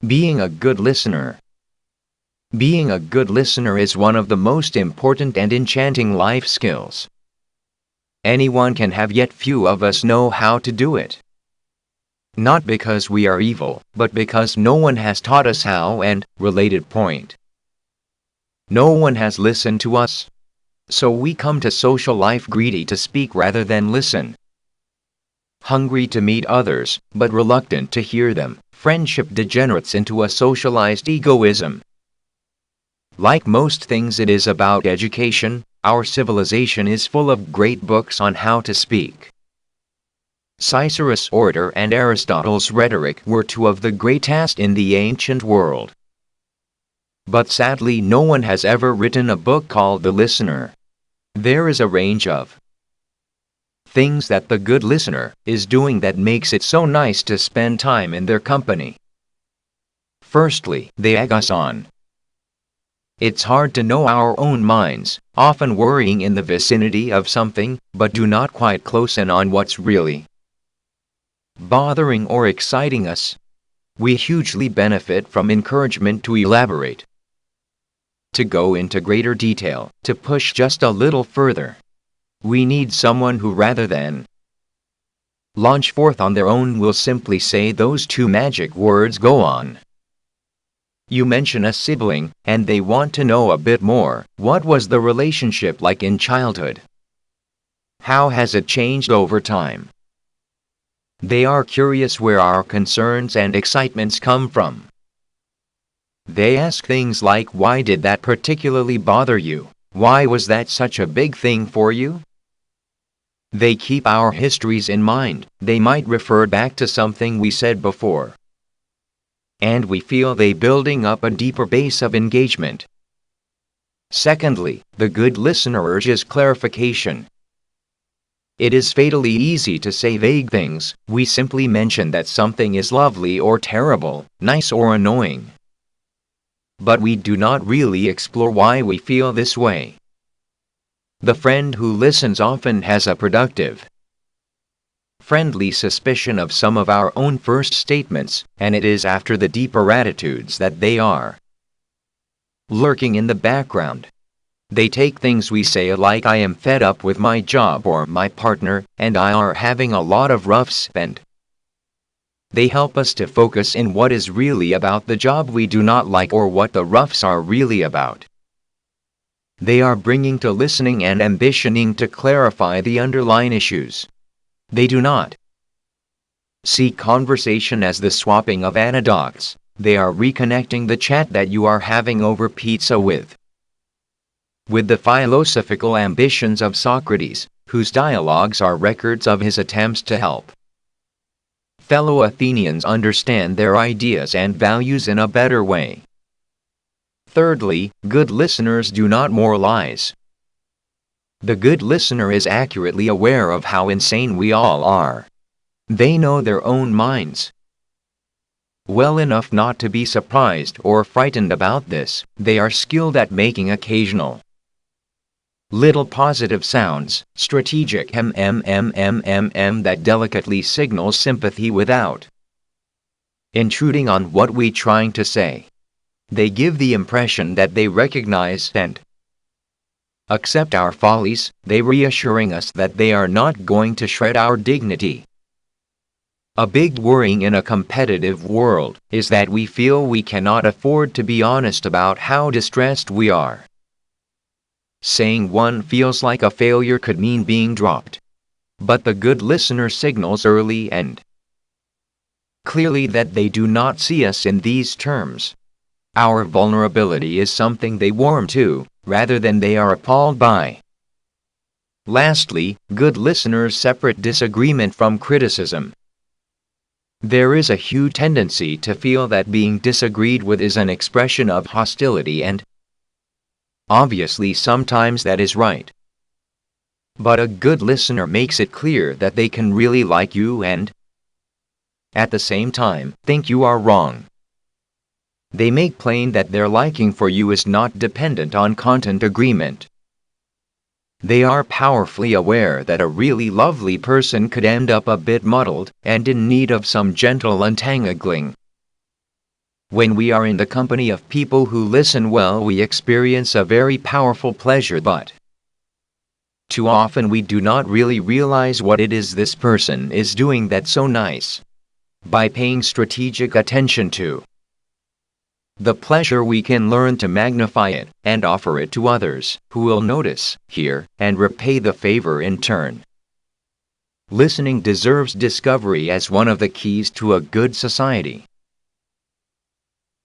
Being a good listener. Being a good listener is one of the most important and enchanting life skills. Anyone can have, yet few of us know how to do it. Not because we are evil, but because no one has taught us how, and, related point, no one has listened to us. So we come to social life greedy to speak rather than listen. Hungry to meet others, but reluctant to hear them. Friendship degenerates into a socialized egoism. Like most things, it is about education. Our civilization is full of great books on how to speak. Cicero's orator and Aristotle's rhetoric were two of the greatest in the ancient world. But sadly, no one has ever written a book called The Listener. There is a range of things that the good listener is doing that makes it so nice to spend time in their company. Firstly, they egg us on. It's hard to know our own minds, often worrying in the vicinity of something, but do not quite close in on what's really bothering or exciting us. We hugely benefit from encouragement to elaborate, to go into greater detail, to push just a little further. We need someone who, rather than launch forth on their own, will simply say those two magic words, "Go on." You mention a sibling, and they want to know a bit more. What was the relationship like in childhood? How has it changed over time? They are curious where our concerns and excitements come from. They ask things like, why did that particularly bother you? Why was that such a big thing for you? They keep our histories in mind. They might refer back to something we said before, and we feel they building up a deeper base of engagement. Secondly, the good listener urges clarification. It is fatally easy to say vague things. We simply mention that something is lovely or terrible, nice or annoying. But we do not really explore why we feel this way. The friend who listens often has a productive, friendly suspicion of some of our own first statements, and it is after the deeper attitudes that they are lurking in the background. They take things we say, like "I am fed up with my job," or "my partner and I are having a lot of roughs," and they help us to focus in what is really about the job we do not like, or what the roughs are really about. They are bringing to listening and ambitioning to clarify the underlying issues. They do not see conversation as the swapping of anecdotes. They are reconnecting the chat that you are having over pizza with the philosophical ambitions of Socrates, whose dialogues are records of his attempts to help fellow Athenians understand their ideas and values in a better way. Thirdly, good listeners do not moralize. The good listener is accurately aware of how insane we all are. They know their own minds well enough not to be surprised or frightened about this. They are skilled at making occasional little positive sounds, strategic that delicately signals sympathy without intruding on what we're trying to say. They give the impression that they recognize and accept our follies. They reassuring us that they are not going to shred our dignity. A big worry in a competitive world is that we feel we cannot afford to be honest about how distressed we are. Saying one feels like a failure could mean being dropped. But the good listener signals early and clearly that they do not see us in these terms. Our vulnerability is something they warm to, rather than they are appalled by. Lastly, good listeners separate disagreement from criticism. There is a huge tendency to feel that being disagreed with is an expression of hostility, and obviously sometimes that is right. But a good listener makes it clear that they can really like you and, at the same time, think you are wrong. They make plain that their liking for you is not dependent on content agreement. They are powerfully aware that a really lovely person could end up a bit muddled and in need of some gentle untangling. When we are in the company of people who listen well, we experience a very powerful pleasure, but too often we do not really realize what it is this person is doing that's so nice. By paying strategic attention to the pleasure, we can learn to magnify it and offer it to others, who will notice, hear, and repay the favor in turn. Listening deserves discovery as one of the keys to a good society.